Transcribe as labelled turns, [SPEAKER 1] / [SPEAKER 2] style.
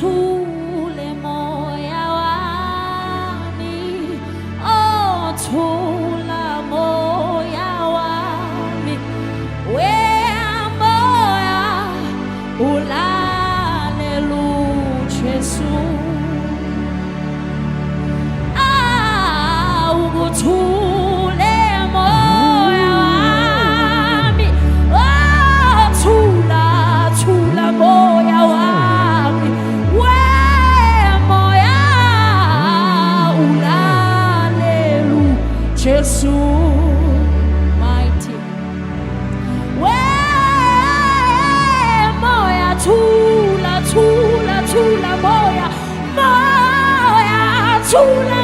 [SPEAKER 1] thule moya wami, oh thula moya wami, we moya ulale luJesu, ukuthule moya wami, oh thula thula moya wami, we moya ulale luJesu mighty, we moya thula thula thula moya moya thula